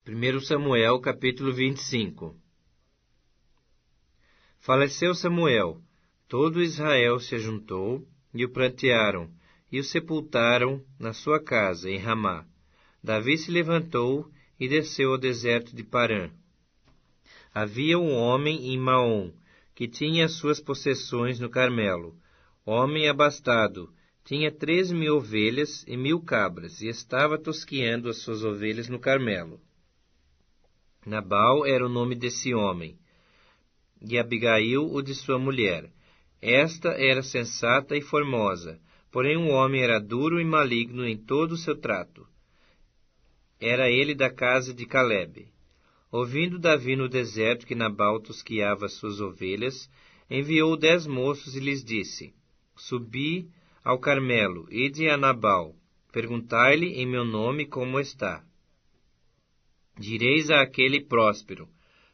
1 Samuel, capítulo 25. Faleceu Samuel, todo Israel se ajuntou e o prantearam, e o sepultaram na sua casa, em Ramá. Davi se levantou e desceu ao deserto de Parã. Havia um homem em Maom, que tinha as suas possessões no Carmelo. Homem abastado, tinha 3.000 ovelhas e 1.000 cabras, e estava tosqueando as suas ovelhas no Carmelo. Nabal era o nome desse homem, e Abigail o de sua mulher. Esta era sensata e formosa, porém o homem era duro e maligno em todo o seu trato. Era ele da casa de Calebe. Ouvindo Davi no deserto que Nabal tosqueava as suas ovelhas, enviou 10 moços e lhes disse: Subi ao Carmelo, ide a Nabal, perguntai-lhe em meu nome como está. Direis a aquele próspero: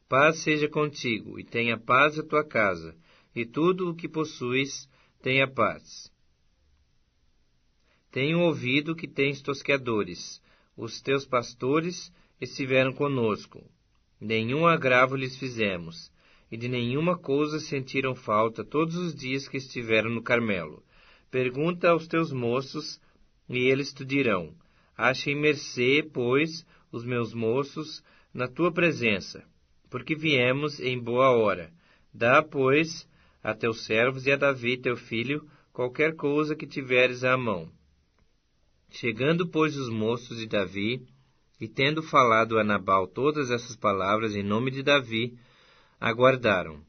paz seja contigo, e tenha paz a tua casa, e tudo o que possuis tenha paz. Tenho ouvido que tens tosqueadores. Os teus pastores estiveram conosco. Nenhum agravo lhes fizemos, e de nenhuma coisa sentiram falta todos os dias que estiveram no Carmelo. Pergunta aos teus moços, e eles te dirão: achem mercê, pois, os meus moços, na tua presença, porque viemos em boa hora. Dá, pois, a teus servos e a Davi, teu filho, qualquer coisa que tiveres à mão. Chegando, pois, os moços de Davi, e tendo falado a Nabal todas essas palavras em nome de Davi, aguardaram.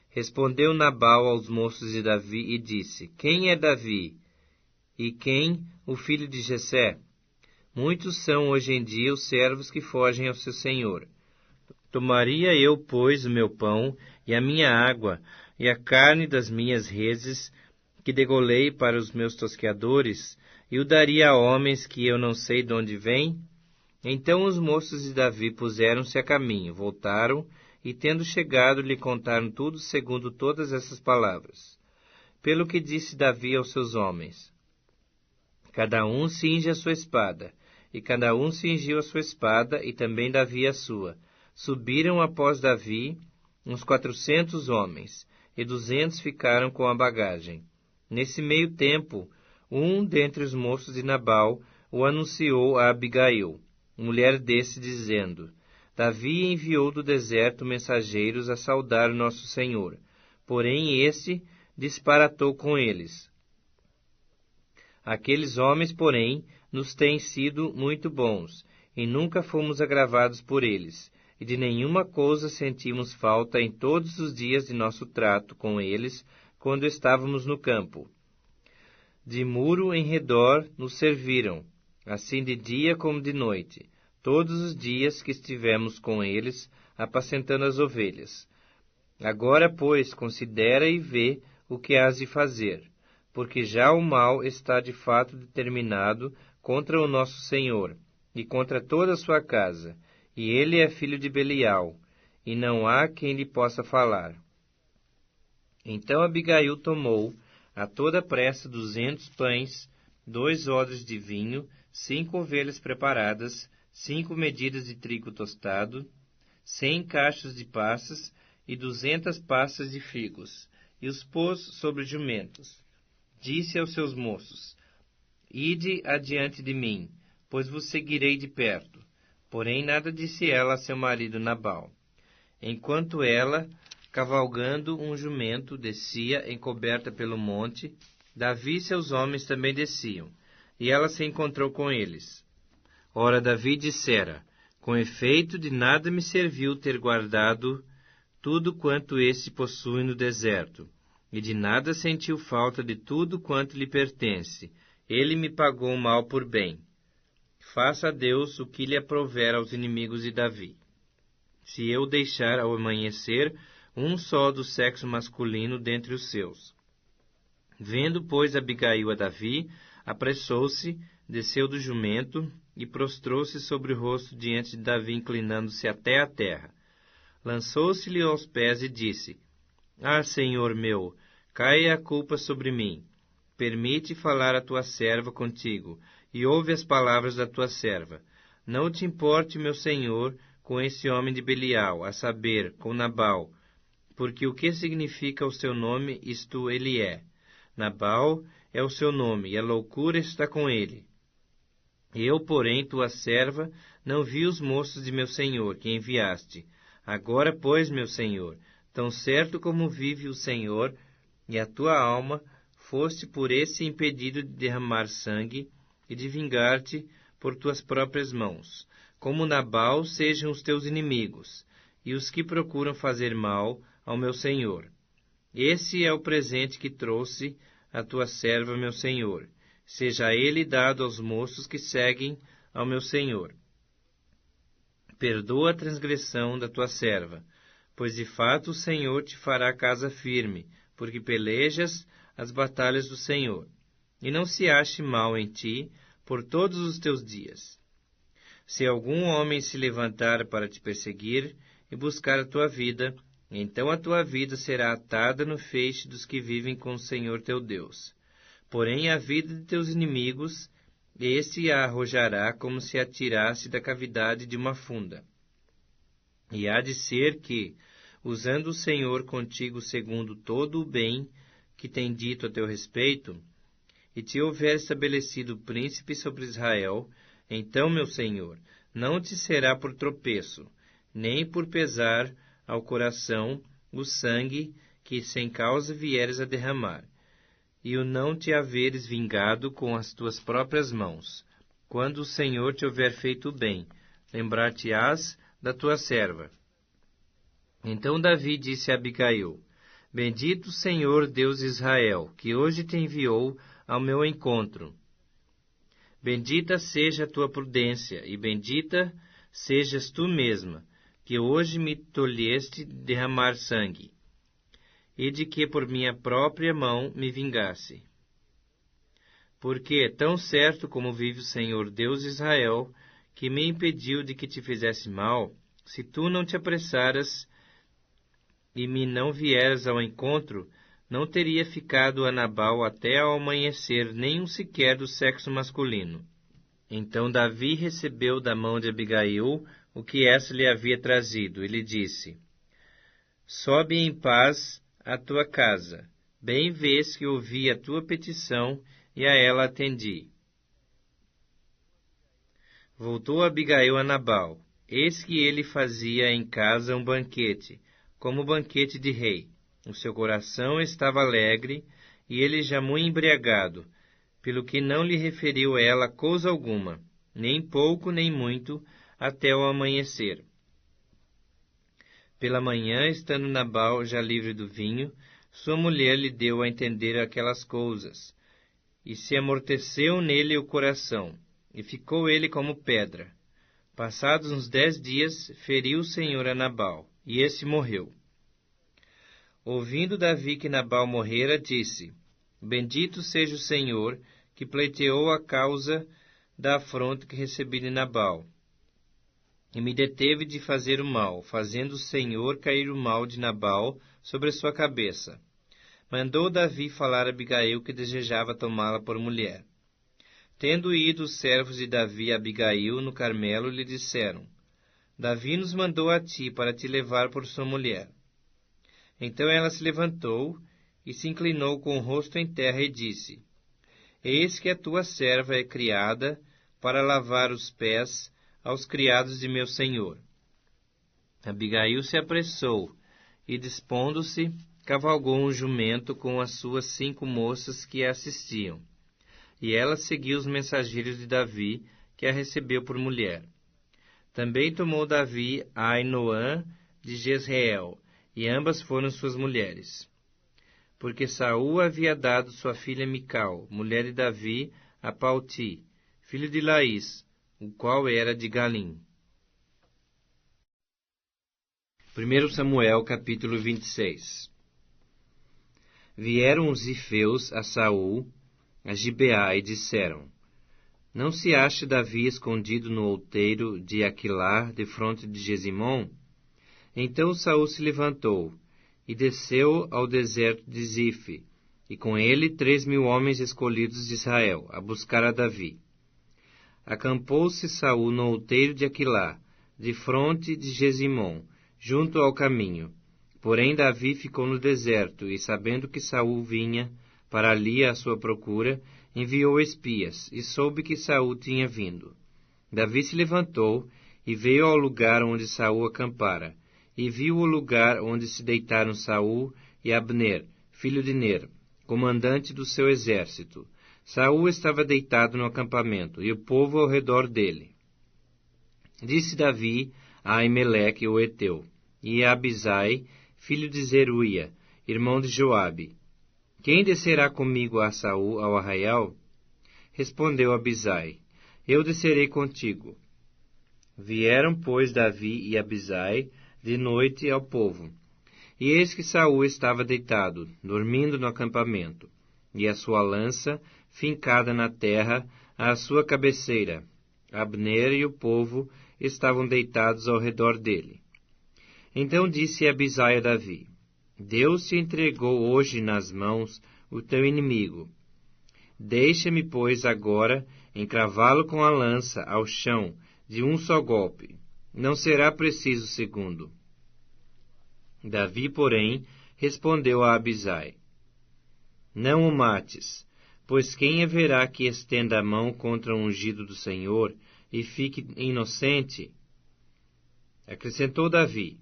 Respondeu Nabal aos moços de Davi e disse: Quem é Davi? E quem o filho de Jessé? Muitos são hoje em dia os servos que fogem ao seu senhor. Tomaria eu, pois, o meu pão e a minha água e a carne das minhas reses, que degolei para os meus tosqueadores, e o daria a homens que eu não sei de onde vêm? Então os moços de Davi puseram-se a caminho, voltaram, e tendo chegado, lhe contaram tudo segundo todas essas palavras. Pelo que disse Davi aos seus homens: cada um cinge a sua espada. E cada um cingiu a sua espada, e também Davi a sua. Subiram após Davi uns 400 homens, e 200 ficaram com a bagagem. Nesse meio tempo, um dentre os moços de Nabal o anunciou a Abigail, mulher desse, dizendo: Davi enviou do deserto mensageiros a saudar o nosso senhor, porém este disparatou com eles. Aqueles homens, porém, nos têm sido muito bons, e nunca fomos agravados por eles, e de nenhuma coisa sentimos falta em todos os dias de nosso trato com eles, quando estávamos no campo. De muro em redor nos serviram, assim de dia como de noite, todos os dias que estivemos com eles, apacentando as ovelhas. Agora, pois, considera e vê o que hás de fazer, porque já o mal está de fato determinado contra o nosso Senhor, e contra toda a sua casa, e ele é filho de Belial, e não há quem lhe possa falar. Então Abigail tomou, a toda pressa, 200 pães, 2 odres de vinho, 5 ovelhas preparadas, 5 medidas de trigo tostado, 100 cachos de passas e 200 passas de figos, e os pôs sobre jumentos. Disse aos seus moços: Ide adiante de mim, pois vos seguirei de perto. Porém nada disse ela a seu marido Nabal. Enquanto ela, cavalgando um jumento, descia encoberta pelo monte, Davi e seus homens também desciam, e ela se encontrou com eles. Ora, Davi dissera: com efeito, de nada me serviu ter guardado tudo quanto este possui no deserto, e de nada sentiu falta de tudo quanto lhe pertence. Ele me pagou mal por bem. Faça a Deus o que lhe aprouver aos inimigos de Davi. Se eu deixar ao amanhecer um só do sexo masculino dentre os seus. Vendo, pois, Abigail a Davi, apressou-se, desceu do jumento e prostrou-se sobre o rosto diante de Davi, inclinando-se até a terra. Lançou-se-lhe aos pés e disse: Ah, Senhor meu, caia a culpa sobre mim. Permite falar a tua serva contigo, e ouve as palavras da tua serva. Não te importe, meu senhor, com esse homem de Belial, a saber, com Nabal, porque o que significa o seu nome, isto ele é. Nabal é o seu nome, e a loucura está com ele. Eu, porém, tua serva, não vi os moços de meu senhor, que enviaste. Agora, pois, meu senhor, tão certo como vive o Senhor, e a tua alma, foste por esse impedido de derramar sangue e de vingar-te por tuas próprias mãos. Como Nabal sejam os teus inimigos, e os que procuram fazer mal ao meu senhor. Esse é o presente que trouxe a tua serva, meu senhor. Seja ele dado aos moços que seguem ao meu senhor. Perdoa a transgressão da tua serva, pois de fato o Senhor te fará casa firme, porque pelejas as batalhas do Senhor. E não se ache mal em ti por todos os teus dias. Se algum homem se levantar para te perseguir e buscar a tua vida, então a tua vida será atada no feixe dos que vivem com o Senhor teu Deus. Porém a vida de teus inimigos, esse a arrojará como se atirasse da cavidade de uma funda. E há de ser que, usando o Senhor contigo segundo todo o bem que tem dito a teu respeito, e te houver estabelecido príncipe sobre Israel, então, meu Senhor, não te será por tropeço, nem por pesar ao coração o sangue que sem causa vieres a derramar, e o não te haveres vingado com as tuas próprias mãos. Quando o Senhor te houver feito bem, lembrar-te-ás da tua serva. Então Davi disse a Abigail: Bendito o Senhor Deus de Israel, que hoje te enviou ao meu encontro. Bendita seja a tua prudência, e bendita sejas tu mesma, que hoje me tolheste de derramar sangue, e de que por minha própria mão me vingasse. Porque, tão certo como vive o Senhor Deus de Israel, que me impediu de que te fizesse mal, se tu não te apressaras e me não vieras ao encontro, não teria ficado a Nabal até ao amanhecer nenhum sequer do sexo masculino. Então Davi recebeu da mão de Abigail o que essa lhe havia trazido, e lhe disse: Sobe em paz à tua casa. Bem vês que ouvi a tua petição, e a ela atendi. Voltou Abigail a Nabal. Eis que ele fazia em casa um banquete, como banquete de rei. O seu coração estava alegre, e ele já muito embriagado, pelo que não lhe referiu ela coisa alguma, nem pouco nem muito, até o amanhecer. Pela manhã, estando Nabal já livre do vinho, sua mulher lhe deu a entender aquelas coisas, e se amorteceu nele o coração, e ficou ele como pedra. Passados uns 10 dias, feriu o Senhor a Nabal, e esse morreu. Ouvindo Davi que Nabal morrera, disse: Bendito seja o Senhor, que pleiteou a causa da afronta que recebi de Nabal, e me deteve de fazer o mal, fazendo o Senhor cair o mal de Nabal sobre a sua cabeça. Mandou Davi falar a Abigail, que desejava tomá-la por mulher. Tendo ido os servos de Davi a Abigail no Carmelo, lhe disseram: Davi nos mandou a ti para te levar por sua mulher. Então ela se levantou e se inclinou com o rosto em terra e disse: Eis que a tua serva é criada para lavar os pés aos criados de meu senhor. Abigail se apressou e, dispondo-se, cavalgou um jumento com as suas 5 moças que a assistiam. E ela seguiu os mensageiros de Davi, que a recebeu por mulher. Também tomou Davi a Ainoã de Jezreel, e ambas foram suas mulheres. Porque Saul havia dado sua filha Mical, mulher de Davi, a Palti, filho de Laís, o qual era de Galim. 1 Samuel, capítulo 26. Vieram os zifeus a Saul, a Gibeá, e disseram: Não se acha Davi escondido no outeiro de Aquilar, defronte de Gesimom? Então Saul se levantou e desceu ao deserto de Zife, e com ele 3.000 homens escolhidos de Israel, a buscar a Davi. acampou-se Saul no outeiro de Aquilá, defronte de Gesimom, junto ao caminho. Porém Davi ficou no deserto, e sabendo que Saul vinha para ali à sua procura, enviou espias, e soube que Saul tinha vindo. Davi se levantou e veio ao lugar onde Saul acampara, e viu o lugar onde se deitaram Saul e Abner, filho de Ner, comandante do seu exército. Saul estava deitado no acampamento, e o povo ao redor dele. Disse Davi a Aimeleque o Eteu, e a Abisai, filho de Zeruia, irmão de Joabe: Quem descerá comigo a Saul ao arraial? Respondeu Abisai: Eu descerei contigo. Vieram, pois, Davi e Abisai de noite ao povo. E eis que Saul estava deitado, dormindo no acampamento, e a sua lança fincada na terra à sua cabeceira. Abner e o povo estavam deitados ao redor dele. Então disse Abisai a Davi: Deus te entregou hoje nas mãos o teu inimigo. Deixa-me, pois, agora encravá-lo com a lança ao chão de um só golpe. Não será preciso segundo. Davi, porém, respondeu a Abisai: Não o mates, pois quem haverá que estenda a mão contra o ungido do Senhor e fique inocente? Acrescentou Davi: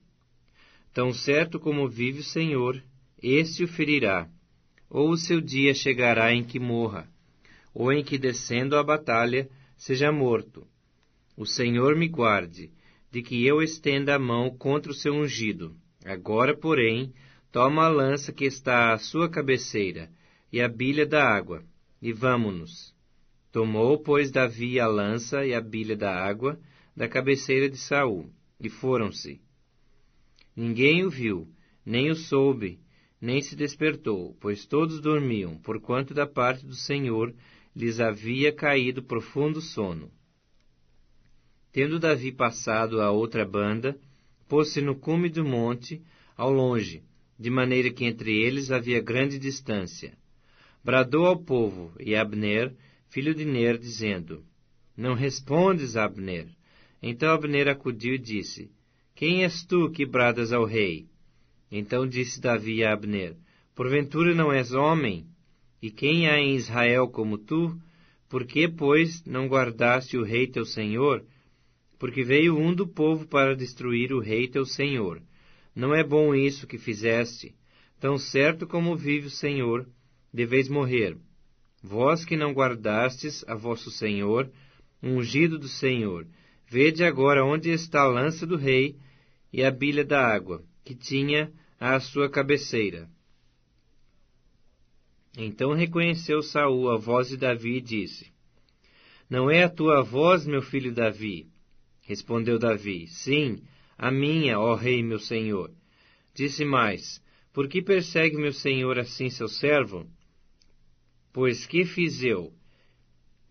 Tão certo como vive o Senhor, este o ferirá, ou o seu dia chegará em que morra, ou em que, descendo à batalha, seja morto. O Senhor me guarde, de que eu estenda a mão contra o seu ungido. Agora, porém, toma a lança que está à sua cabeceira, e a bilha da água, e vamo-nos. Tomou, pois, Davi a lança e a bilha da água da cabeceira de Saul, e foram-se. Ninguém o viu, nem o soube, nem se despertou, pois todos dormiam, porquanto da parte do Senhor lhes havia caído profundo sono. Tendo Davi passado à outra banda, pôs-se no cume do monte, ao longe, de maneira que entre eles havia grande distância. Bradou ao povo, e Abner, filho de Ner, dizendo: Não respondes, Abner? Então Abner acudiu e disse: Quem és tu que bradas ao rei? Então disse Davi a Abner: Porventura não és homem? E quem há em Israel como tu? Por que, pois, não guardaste o rei teu senhor? Porque veio um do povo para destruir o rei teu senhor. Não é bom isso que fizeste. Tão certo como vive o Senhor, deveis morrer. Vós que não guardastes a vosso senhor, ungido do Senhor, vede agora onde está a lança do rei e a bilha da água, que tinha à sua cabeceira. Então reconheceu Saul a voz de Davi e disse: Não é a tua voz, meu filho Davi? Respondeu Davi: Sim, a minha, ó rei meu senhor. Disse mais: Por que persegue meu senhor assim seu servo? Pois que fiz eu?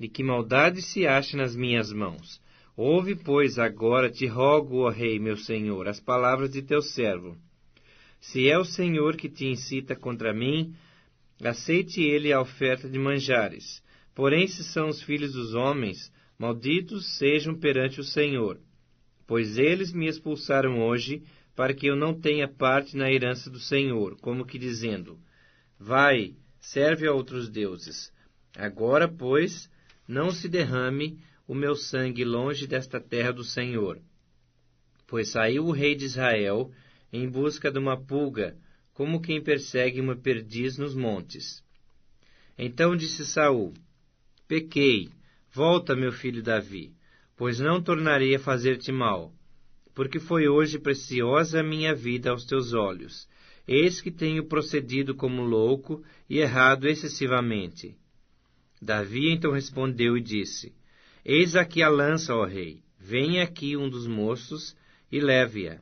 E que maldade se acha nas minhas mãos? Ouve, pois, agora te rogo, ó rei meu senhor, as palavras de teu servo. Se é o Senhor que te incita contra mim, aceite ele a oferta de manjares. Porém, se são os filhos dos homens, malditos sejam perante o Senhor, pois eles me expulsaram hoje, para que eu não tenha parte na herança do Senhor, como que dizendo: Vai, serve a outros deuses. Agora, pois, não se derrame o meu sangue longe desta terra do Senhor. Pois saiu o rei de Israel em busca de uma pulga, como quem persegue uma perdiz nos montes. Então disse Saul: Pequei, volta, meu filho Davi, pois não tornarei a fazer-te mal, porque foi hoje preciosa a minha vida aos teus olhos. Eis que tenho procedido como louco e errado excessivamente. Davi então respondeu e disse: Eis aqui a lança, ó rei. Venha aqui um dos moços e leve-a.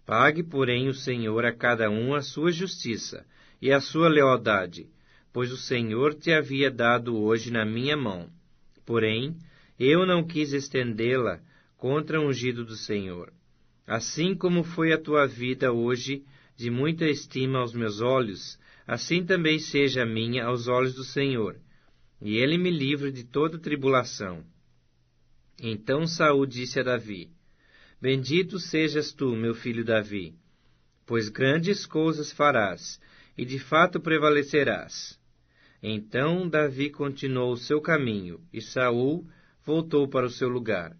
Pague, porém, o Senhor a cada um a sua justiça e a sua lealdade, pois o Senhor te havia dado hoje na minha mão. Porém, eu não quis estendê-la contra o ungido do Senhor. Assim como foi a tua vida hoje de muita estima aos meus olhos, assim também seja a minha aos olhos do Senhor. e ele me livre de toda tribulação. Então Saul disse a Davi: Bendito sejas tu, meu filho Davi, pois grandes coisas farás, e de fato prevalecerás. Então Davi continuou o seu caminho, e Saul voltou para o seu lugar.